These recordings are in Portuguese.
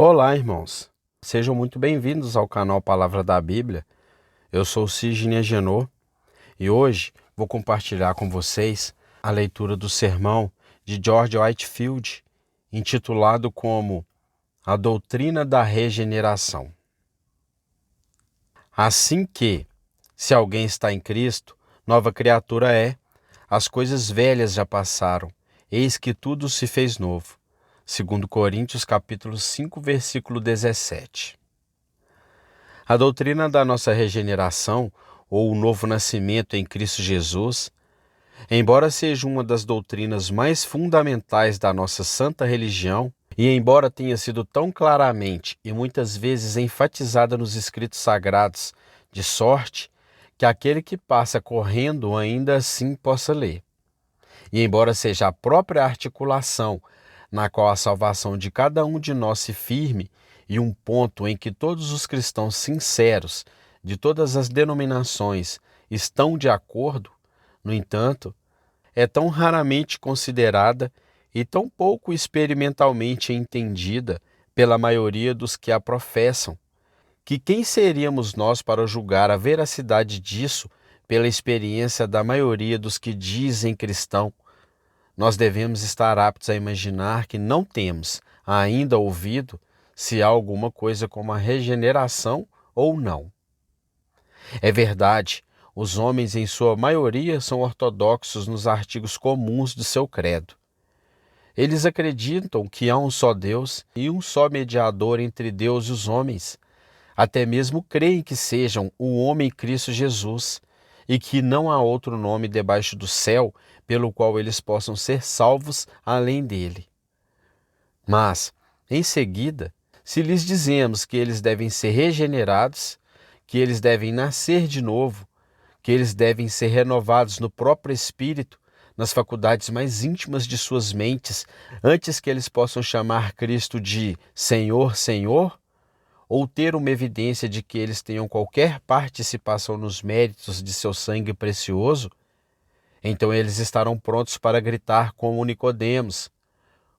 Olá, irmãos. Sejam muito bem-vindos ao canal Palavra da Bíblia. Eu sou Sidney Agenor e hoje vou compartilhar com vocês a leitura do sermão de George Whitefield, intitulado como A Doutrina da Regeneração. Assim que, se alguém está em Cristo, nova criatura é, as coisas velhas já passaram, eis que tudo se fez novo. 2 Coríntios capítulo 5, versículo 17. A doutrina da nossa regeneração, ou o novo nascimento em Cristo Jesus, embora seja uma das doutrinas mais fundamentais da nossa santa religião, e embora tenha sido tão claramente e muitas vezes enfatizada nos escritos sagrados, de sorte que aquele que passa correndo ainda assim possa ler. E embora seja a própria articulação na qual a salvação de cada um de nós se firme e um ponto em que todos os cristãos sinceros de todas as denominações estão de acordo, no entanto, é tão raramente considerada e tão pouco experimentalmente entendida pela maioria dos que a professam, que quem seríamos nós para julgar a veracidade disso pela experiência da maioria dos que dizem cristão? Nós devemos estar aptos a imaginar que não temos ainda ouvido se há alguma coisa como a regeneração ou não. É verdade, os homens em sua maioria são ortodoxos nos artigos comuns do seu credo. Eles acreditam que há um só Deus e um só mediador entre Deus e os homens. Até mesmo creem que sejam o homem Cristo Jesus e que não há outro nome debaixo do céu pelo qual eles possam ser salvos além dele. Mas, em seguida, se lhes dizemos que eles devem ser regenerados, que eles devem nascer de novo, que eles devem ser renovados no próprio Espírito, nas faculdades mais íntimas de suas mentes, antes que eles possam chamar Cristo de Senhor, Senhor, ou ter uma evidência de que eles tenham qualquer participação nos méritos de seu sangue precioso, então eles estarão prontos para gritar como Nicodemos: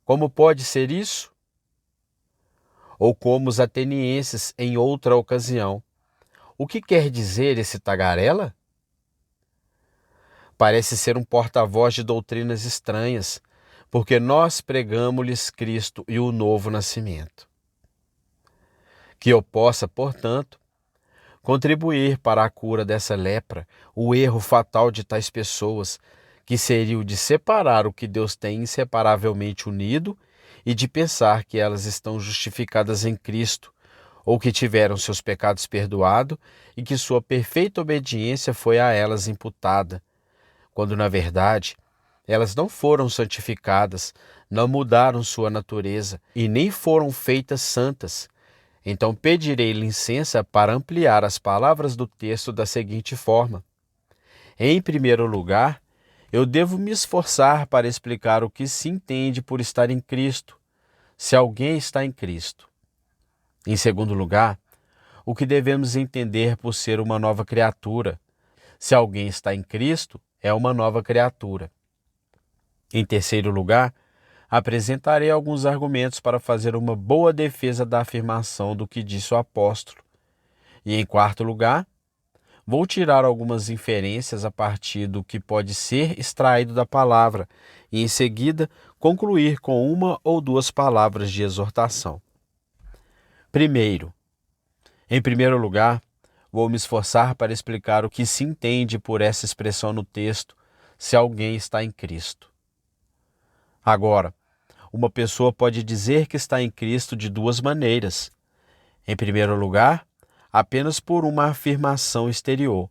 como pode ser isso? Ou como os atenienses em outra ocasião: o que quer dizer esse tagarela? Parece ser um porta-voz de doutrinas estranhas, porque nós pregamos-lhes Cristo e o novo nascimento. Que eu possa, portanto, contribuir para a cura dessa lepra, o erro fatal de tais pessoas, que seria o de separar o que Deus tem inseparavelmente unido e de pensar que elas estão justificadas em Cristo, ou que tiveram seus pecados perdoados e que sua perfeita obediência foi a elas imputada, quando na verdade elas não foram santificadas, não mudaram sua natureza e nem foram feitas santas. Então pedirei licença para ampliar as palavras do texto da seguinte forma: em primeiro lugar, eu devo me esforçar para explicar o que se entende por estar em Cristo, se alguém está em Cristo. Em segundo lugar, o que devemos entender por ser uma nova criatura. Se alguém está em Cristo, é uma nova criatura. Em terceiro lugar, apresentarei alguns argumentos para fazer uma boa defesa da afirmação do que disse o apóstolo. E em quarto lugar, vou tirar algumas inferências a partir do que pode ser extraído da palavra e em seguida concluir com uma ou duas palavras de exortação. Em primeiro lugar, vou me esforçar para explicar o que se entende por essa expressão no texto, se alguém está em Cristo. Agora, uma pessoa pode dizer que está em Cristo de duas maneiras. Em primeiro lugar, apenas por uma afirmação exterior.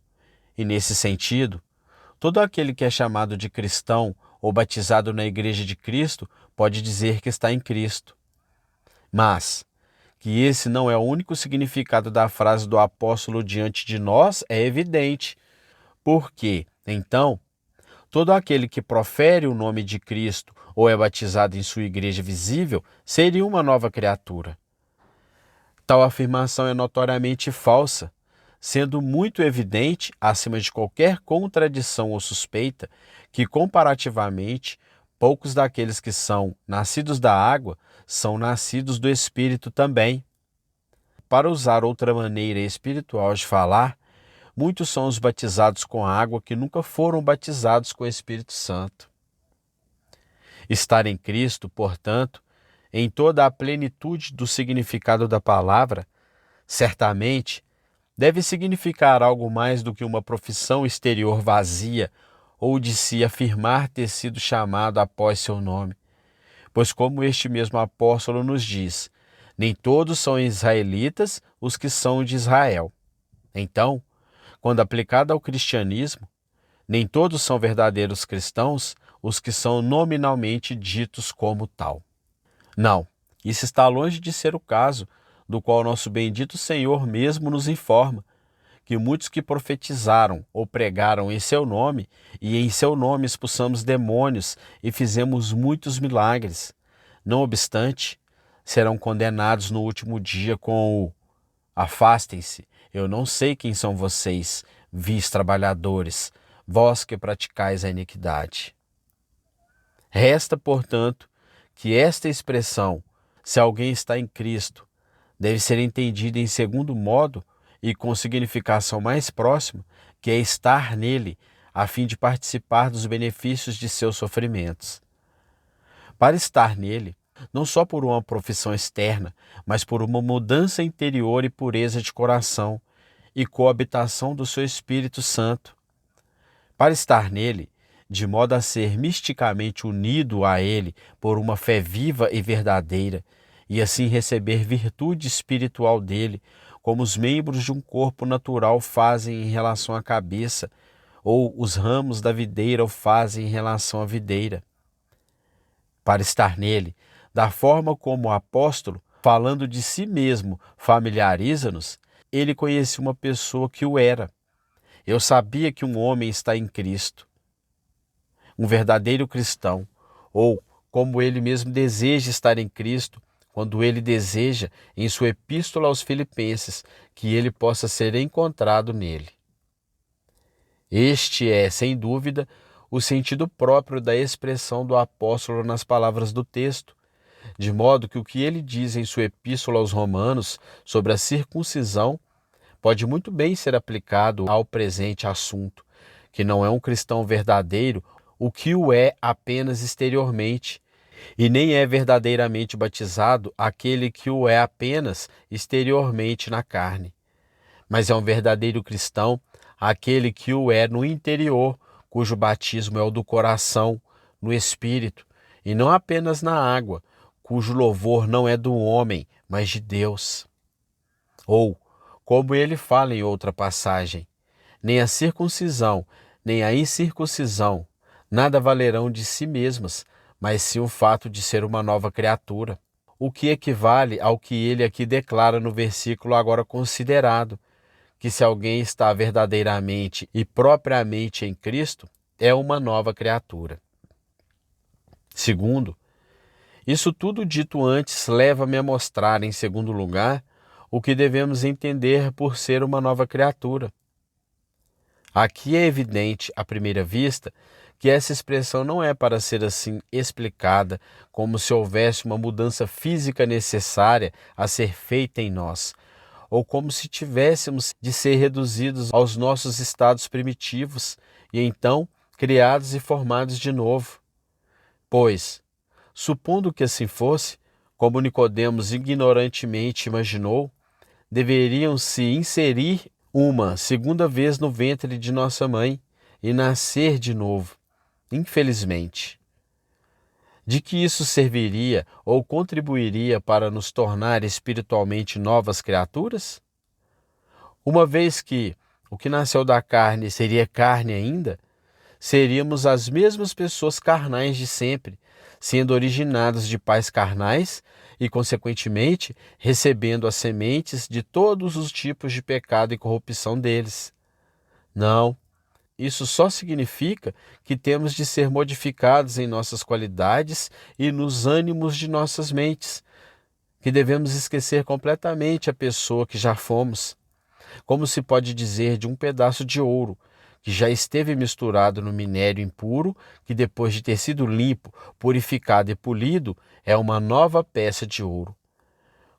E nesse sentido, todo aquele que é chamado de cristão ou batizado na Igreja de Cristo pode dizer que está em Cristo. Mas que esse não é o único significado da frase do apóstolo diante de nós é evidente. Porque, então, todo aquele que profere o nome de Cristo ou é batizado em sua igreja visível seria uma nova criatura. Tal afirmação é notoriamente falsa, sendo muito evidente, acima de qualquer contradição ou suspeita, que comparativamente poucos daqueles que são nascidos da água são nascidos do Espírito também. Para usar outra maneira espiritual de falar, muitos são os batizados com água que nunca foram batizados com o Espírito Santo. Estar em Cristo, portanto, em toda a plenitude do significado da palavra, certamente deve significar algo mais do que uma profissão exterior vazia ou de se afirmar ter sido chamado após seu nome. Pois, como este mesmo apóstolo nos diz, nem todos são israelitas os que são de Israel. Então, quando aplicado ao cristianismo, nem todos são verdadeiros cristãos os que são nominalmente ditos como tal. Não, isso está longe de ser o caso, do qual nosso bendito Senhor mesmo nos informa, que muitos que profetizaram ou pregaram em seu nome, e em seu nome expulsamos demônios e fizemos muitos milagres. Não obstante, serão condenados no último dia com o afastem-se, eu não sei quem são vocês, vis trabalhadores, vós que praticais a iniquidade. Resta, portanto, que esta expressão, se alguém está em Cristo, deve ser entendida em segundo modo e com significação mais próxima, que é estar nele, a fim de participar dos benefícios de seus sofrimentos. Para estar nele, não só por uma profissão externa, mas por uma mudança interior e pureza de coração e coabitação do seu Espírito Santo. Para estar nele, de modo a ser misticamente unido a ele por uma fé viva e verdadeira, e assim receber virtude espiritual dele, como os membros de um corpo natural fazem em relação à cabeça, ou os ramos da videira o fazem em relação à videira. Para estar nele, da forma como o apóstolo, falando de si mesmo, familiariza-nos, ele conhecia uma pessoa que o era. Eu sabia que um homem está em Cristo, um verdadeiro cristão, ou como ele mesmo deseja estar em Cristo, quando ele deseja, em sua epístola aos Filipenses, que ele possa ser encontrado nele. Este é, sem dúvida, o sentido próprio da expressão do apóstolo nas palavras do texto, de modo que o que ele diz em sua epístola aos Romanos sobre a circuncisão pode muito bem ser aplicado ao presente assunto, que não é um cristão verdadeiro o que o é apenas exteriormente, e nem é verdadeiramente batizado aquele que o é apenas exteriormente na carne. Mas é um verdadeiro cristão aquele que o é no interior, cujo batismo é o do coração, no espírito, e não apenas na água, cujo louvor não é do homem, mas de Deus. Ou, como ele fala em outra passagem, nem a circuncisão, nem a incircuncisão, nada valerão de si mesmas, mas sim o fato de ser uma nova criatura, o que equivale ao que ele aqui declara no versículo agora considerado, que se alguém está verdadeiramente e propriamente em Cristo, é uma nova criatura. Segundo, isso tudo dito antes leva-me a mostrar, em segundo lugar, o que devemos entender por ser uma nova criatura. Aqui é evidente, à primeira vista, que essa expressão não é para ser assim explicada como se houvesse uma mudança física necessária a ser feita em nós, ou como se tivéssemos de ser reduzidos aos nossos estados primitivos e então criados e formados de novo. Pois, supondo que assim fosse, como Nicodemos ignorantemente imaginou, deveriam se inserir uma segunda vez no ventre de nossa mãe e nascer de novo, infelizmente. De que isso serviria ou contribuiria para nos tornar espiritualmente novas criaturas? Uma vez que o que nasceu da carne seria carne ainda, seríamos as mesmas pessoas carnais de sempre, sendo originados de pais carnais e, consequentemente, recebendo as sementes de todos os tipos de pecado e corrupção deles. Não, isso só significa que temos de ser modificados em nossas qualidades e nos ânimos de nossas mentes, que devemos esquecer completamente a pessoa que já fomos. Como se pode dizer de um pedaço de ouro, que já esteve misturado no minério impuro, que depois de ter sido limpo, purificado e polido, é uma nova peça de ouro.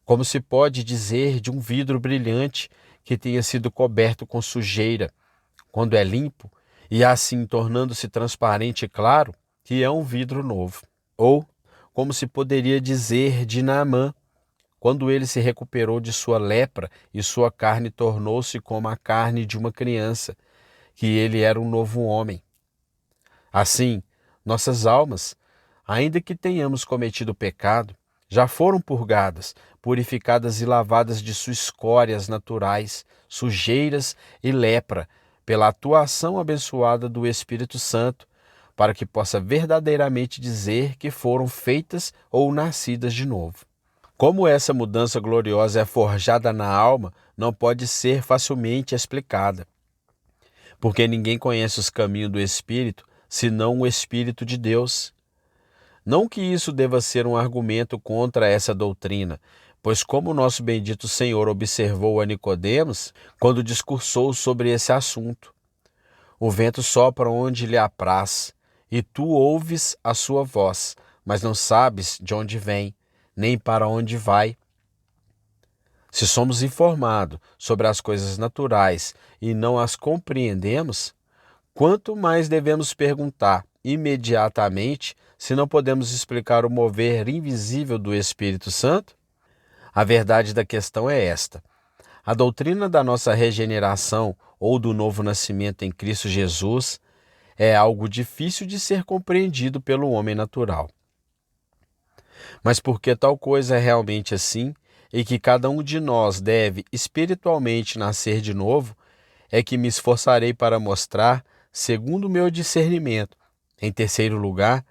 Como se pode dizer de um vidro brilhante que tenha sido coberto com sujeira, quando é limpo, e assim tornando-se transparente e claro, que é um vidro novo. Ou, como se poderia dizer de Naamã, quando ele se recuperou de sua lepra e sua carne tornou-se como a carne de uma criança, que ele era um novo homem. Assim, nossas almas, ainda que tenhamos cometido pecado, já foram purgadas, purificadas e lavadas de suas escórias naturais, sujeiras e lepra, pela atuação abençoada do Espírito Santo, para que possa verdadeiramente dizer que foram feitas ou nascidas de novo. Como essa mudança gloriosa é forjada na alma, não pode ser facilmente explicada, porque ninguém conhece os caminhos do Espírito, senão o Espírito de Deus. Não que isso deva ser um argumento contra essa doutrina, pois como o nosso bendito Senhor observou a Nicodemos, quando discursou sobre esse assunto, o vento sopra onde lhe apraz, e tu ouves a sua voz, mas não sabes de onde vem, nem para onde vai. Se somos informados sobre as coisas naturais e não as compreendemos, quanto mais devemos perguntar imediatamente se não podemos explicar o mover invisível do Espírito Santo? A verdade da questão é esta: a doutrina da nossa regeneração ou do novo nascimento em Cristo Jesus é algo difícil de ser compreendido pelo homem natural. Mas porque tal coisa é realmente assim, e que cada um de nós deve espiritualmente nascer de novo, é que me esforçarei para mostrar, segundo o meu discernimento, em terceiro lugar,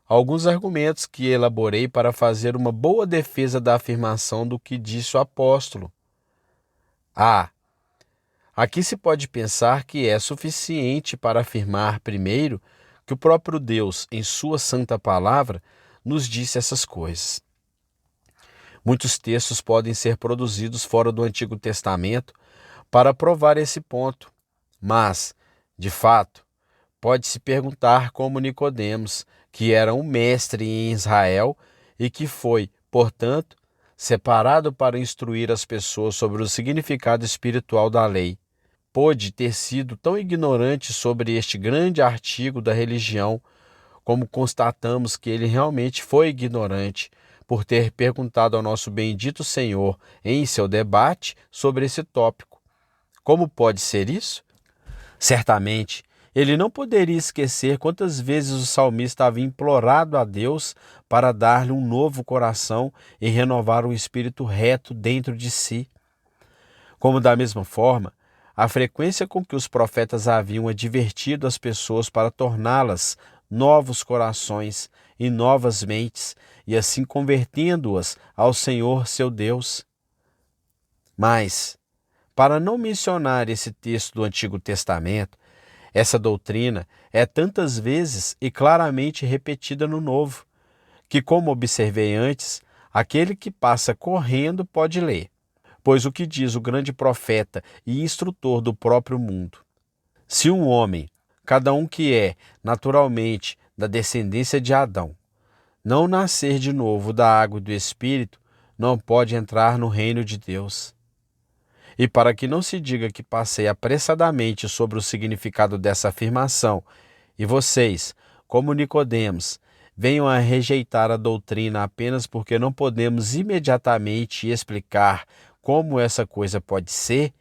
alguns argumentos que elaborei para fazer uma boa defesa da afirmação do que disse o apóstolo. Aqui se pode pensar que é suficiente para afirmar, primeiro, que o próprio Deus, em sua santa palavra, nos disse essas coisas. Muitos textos podem ser produzidos fora do Antigo Testamento para provar esse ponto, mas, de fato, pode-se perguntar como Nicodemos, que era um mestre em Israel e que foi, portanto, separado para instruir as pessoas sobre o significado espiritual da lei, pôde ter sido tão ignorante sobre este grande artigo da religião, como constatamos que ele realmente foi ignorante, por ter perguntado ao nosso bendito Senhor em seu debate sobre esse tópico. Como pode ser isso? Certamente, ele não poderia esquecer quantas vezes o salmista havia implorado a Deus para dar-lhe um novo coração e renovar um espírito reto dentro de si. Como da mesma forma, a frequência com que os profetas haviam advertido as pessoas para torná-las novos corações e novas mentes, e assim convertendo-as ao Senhor seu Deus. Mas, para não mencionar esse texto do Antigo Testamento, essa doutrina é tantas vezes e claramente repetida no Novo, que, como observei antes, aquele que passa correndo pode ler. Pois o que diz o grande profeta e instrutor do próprio mundo? Se um homem, cada um que é, naturalmente, da descendência de Adão, não nascer de novo da água e do Espírito, não pode entrar no reino de Deus. E para que não se diga que passei apressadamente sobre o significado dessa afirmação, e vocês, como Nicodemos, venham a rejeitar a doutrina apenas porque não podemos imediatamente explicar como essa coisa pode ser,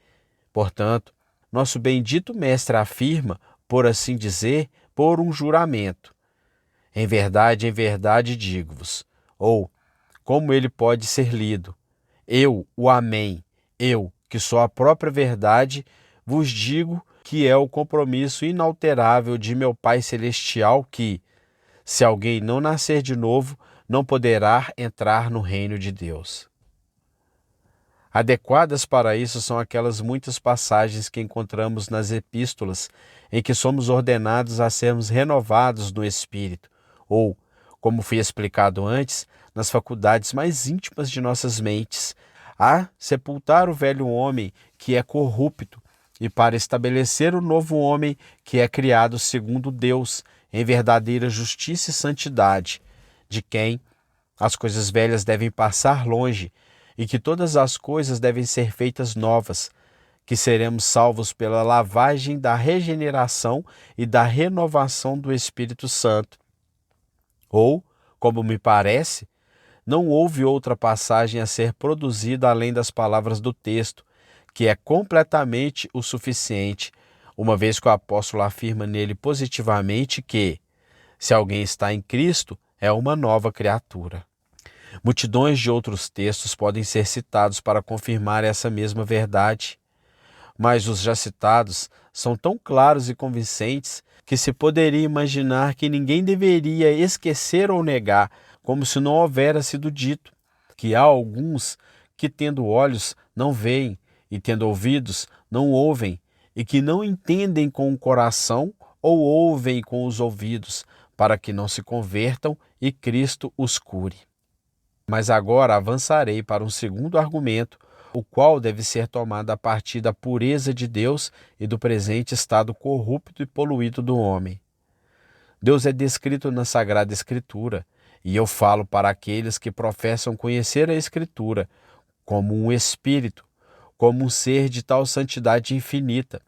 portanto, nosso bendito mestre afirma, por assim dizer, por um juramento: em verdade digo-vos. Ou, como ele pode ser lido: eu, o Amém, eu, que sou a própria verdade, vos digo que é o compromisso inalterável de meu Pai Celestial que, se alguém não nascer de novo, não poderá entrar no reino de Deus. Adequadas para isso são aquelas muitas passagens que encontramos nas epístolas em que somos ordenados a sermos renovados no Espírito, ou, como foi explicado antes, nas faculdades mais íntimas de nossas mentes, a sepultar o velho homem que é corrupto e para estabelecer o novo homem que é criado segundo Deus, em verdadeira justiça e santidade, de quem as coisas velhas devem passar longe e que todas as coisas devem ser feitas novas, que seremos salvos pela lavagem da regeneração e da renovação do Espírito Santo. Ou, como me parece, não houve outra passagem a ser produzida além das palavras do texto, que é completamente o suficiente, uma vez que o apóstolo afirma nele positivamente que, se alguém está em Cristo, é uma nova criatura. Multidões de outros textos podem ser citados para confirmar essa mesma verdade, mas os já citados são tão claros e convincentes que se poderia imaginar que ninguém deveria esquecer ou negar, como se não houvera sido dito, que há alguns que, tendo olhos, não veem, e tendo ouvidos, não ouvem, e que não entendem com o coração ou ouvem com os ouvidos, para que não se convertam e Cristo os cure. Mas agora avançarei para um segundo argumento, o qual deve ser tomado a partir da pureza de Deus e do presente estado corrupto e poluído do homem. Deus é descrito na Sagrada Escritura, e eu falo para aqueles que professam conhecer a Escritura, como um espírito, como um ser de tal santidade infinita,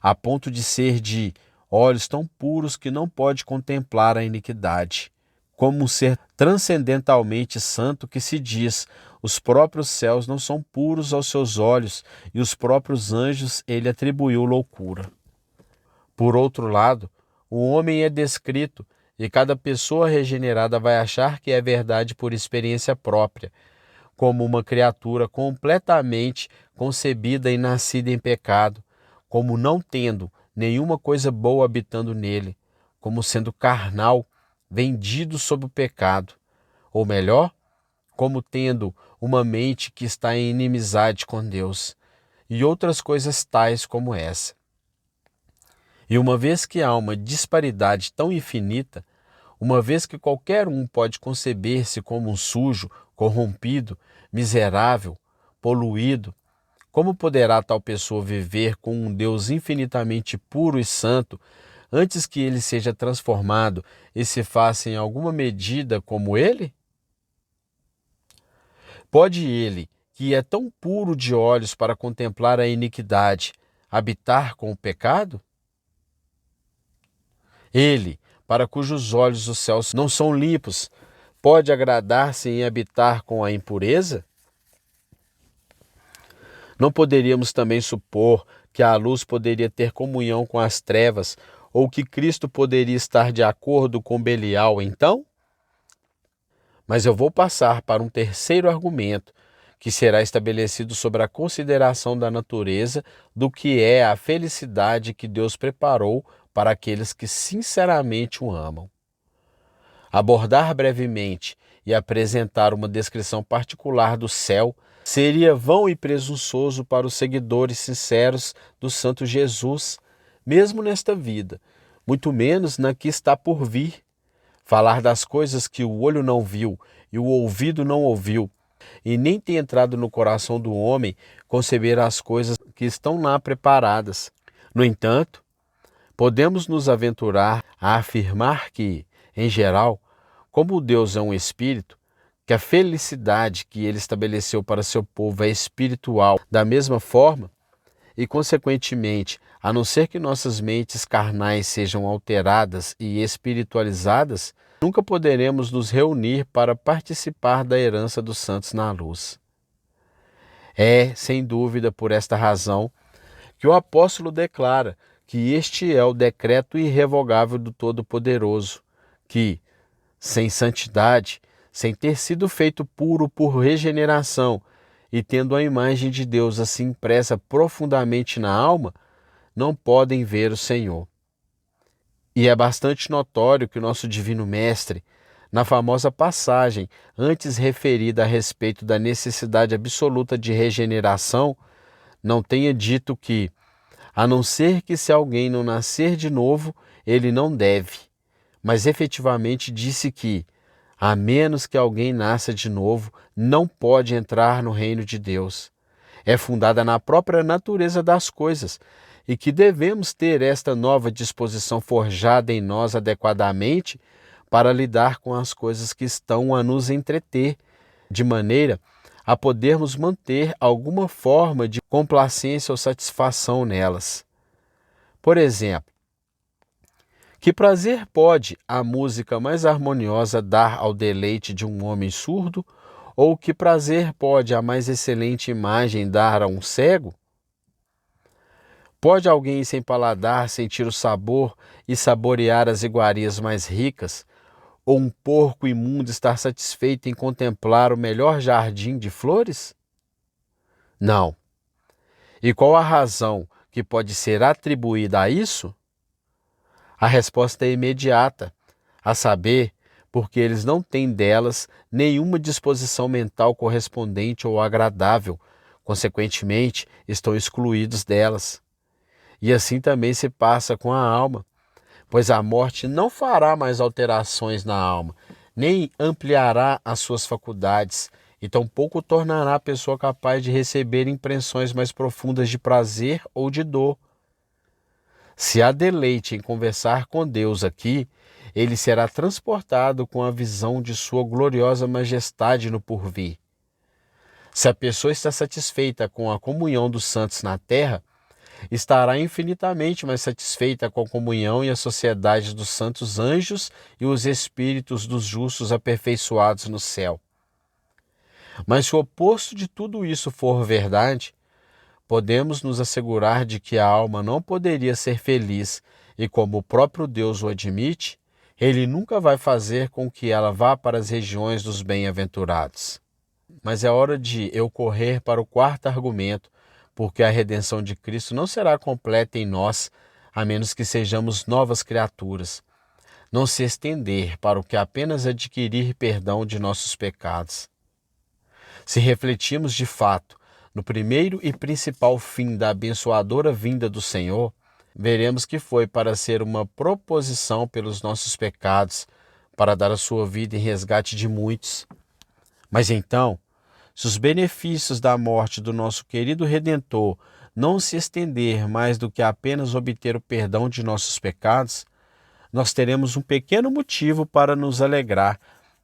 a ponto de ser de olhos tão puros que não pode contemplar a iniquidade, como um ser transcendentalmente santo que se diz: os próprios céus não são puros aos seus olhos, e os próprios anjos ele atribuiu loucura. Por outro lado, o homem é descrito, e cada pessoa regenerada vai achar que é verdade por experiência própria, como uma criatura completamente concebida e nascida em pecado, como não tendo nenhuma coisa boa habitando nele, como sendo carnal, vendido sob o pecado, ou melhor, como tendo uma mente que está em inimizade com Deus, e outras coisas tais como essa. E uma vez que há uma disparidade tão infinita, uma vez que qualquer um pode conceber-se como um sujo, corrompido, miserável, poluído, como poderá tal pessoa viver com um Deus infinitamente puro e santo antes que ele seja transformado e se faça em alguma medida como ele? Pode ele, que é tão puro de olhos para contemplar a iniquidade, habitar com o pecado? Ele, para cujos olhos os céus não são limpos, pode agradar-se em habitar com a impureza? Não poderíamos também supor que a luz poderia ter comunhão com as trevas, ou que Cristo poderia estar de acordo com Belial, então? Mas eu vou passar para um terceiro argumento, que será estabelecido sobre a consideração da natureza do que é a felicidade que Deus preparou para aqueles que sinceramente o amam. Abordar brevemente e apresentar uma descrição particular do céu seria vão e presunçoso para os seguidores sinceros do Santo Jesus, mesmo nesta vida, muito menos na que está por vir. Falar das coisas que o olho não viu e o ouvido não ouviu, e nem tem entrado no coração do homem conceber as coisas que estão lá preparadas. No entanto, podemos nos aventurar a afirmar que, em geral, como Deus é um espírito, que a felicidade que ele estabeleceu para seu povo é espiritual da mesma forma, e, consequentemente, a não ser que nossas mentes carnais sejam alteradas e espiritualizadas, nunca poderemos nos reunir para participar da herança dos santos na luz. É, sem dúvida, por esta razão que o apóstolo declara que este é o decreto irrevogável do Todo-Poderoso, que, sem santidade, sem ter sido feito puro por regeneração e tendo a imagem de Deus assim impressa profundamente na alma, não podem ver o Senhor. E é bastante notório que o nosso Divino Mestre, na famosa passagem antes referida a respeito da necessidade absoluta de regeneração, não tenha dito que, a não ser que se alguém não nascer de novo, ele não deve, mas efetivamente disse que, a menos que alguém nasça de novo, não pode entrar no reino de Deus. É fundada na própria natureza das coisas, e que devemos ter esta nova disposição forjada em nós adequadamente para lidar com as coisas que estão a nos entreter, de maneira a podermos manter alguma forma de complacência ou satisfação nelas. Por exemplo, que prazer pode a música mais harmoniosa dar ao deleite de um homem surdo? Ou que prazer pode a mais excelente imagem dar a um cego? Pode alguém sem paladar sentir o sabor e saborear as iguarias mais ricas? Ou um porco imundo estar satisfeito em contemplar o melhor jardim de flores? Não. E qual a razão que pode ser atribuída a isso? A resposta é imediata, a saber, porque eles não têm delas nenhuma disposição mental correspondente ou agradável, consequentemente, estão excluídos delas. E assim também se passa com a alma, pois a morte não fará mais alterações na alma, nem ampliará as suas faculdades, e tampouco tornará a pessoa capaz de receber impressões mais profundas de prazer ou de dor. Se há deleite em conversar com Deus aqui, ele será transportado com a visão de sua gloriosa majestade no porvir. Se a pessoa está satisfeita com a comunhão dos santos na terra, estará infinitamente mais satisfeita com a comunhão e a sociedade dos santos anjos e os espíritos dos justos aperfeiçoados no céu. Mas se o oposto de tudo isso for verdade, podemos nos assegurar de que a alma não poderia ser feliz e, como o próprio Deus o admite, ele nunca vai fazer com que ela vá para as regiões dos bem-aventurados. Mas é hora de eu correr para o quarto argumento, porque a redenção de Cristo não será completa em nós, a menos que sejamos novas criaturas, não se estender para o que apenas adquirir perdão de nossos pecados. Se refletirmos de fato no primeiro e principal fim da abençoadora vinda do Senhor, veremos que foi para ser uma proposição pelos nossos pecados, para dar a sua vida em resgate de muitos. Mas então, se os benefícios da morte do nosso querido Redentor não se estender mais do que apenas obter o perdão de nossos pecados, nós teremos um pequeno motivo para nos alegrar,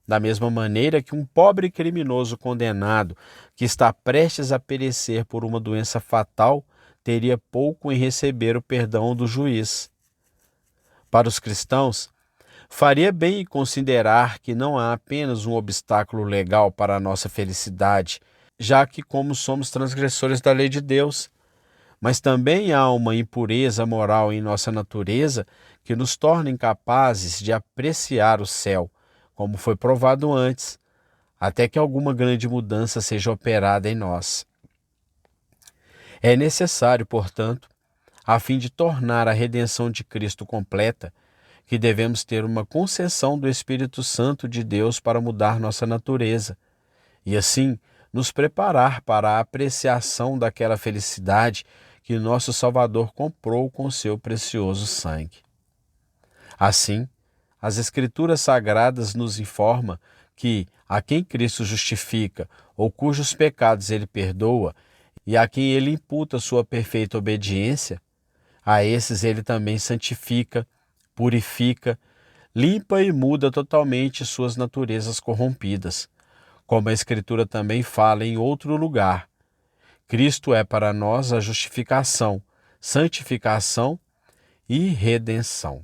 da mesma maneira que um pobre criminoso condenado que está prestes a perecer por uma doença fatal teria pouco em receber o perdão do juiz. Para os cristãos, faria bem em considerar que não há apenas um obstáculo legal para a nossa felicidade, já que como somos transgressores da lei de Deus, mas também há uma impureza moral em nossa natureza que nos torna incapazes de apreciar o céu, como foi provado antes, até que alguma grande mudança seja operada em nós. É necessário, portanto, a fim de tornar a redenção de Cristo completa, que devemos ter uma concessão do Espírito Santo de Deus para mudar nossa natureza, e assim nos preparar para a apreciação daquela felicidade que nosso Salvador comprou com seu precioso sangue. Assim, as Escrituras Sagradas nos informam que a quem Cristo justifica ou cujos pecados ele perdoa e a quem ele imputa sua perfeita obediência, a esses ele também santifica, purifica, limpa e muda totalmente suas naturezas corrompidas. Como a Escritura também fala em outro lugar, Cristo é para nós a justificação, santificação e redenção.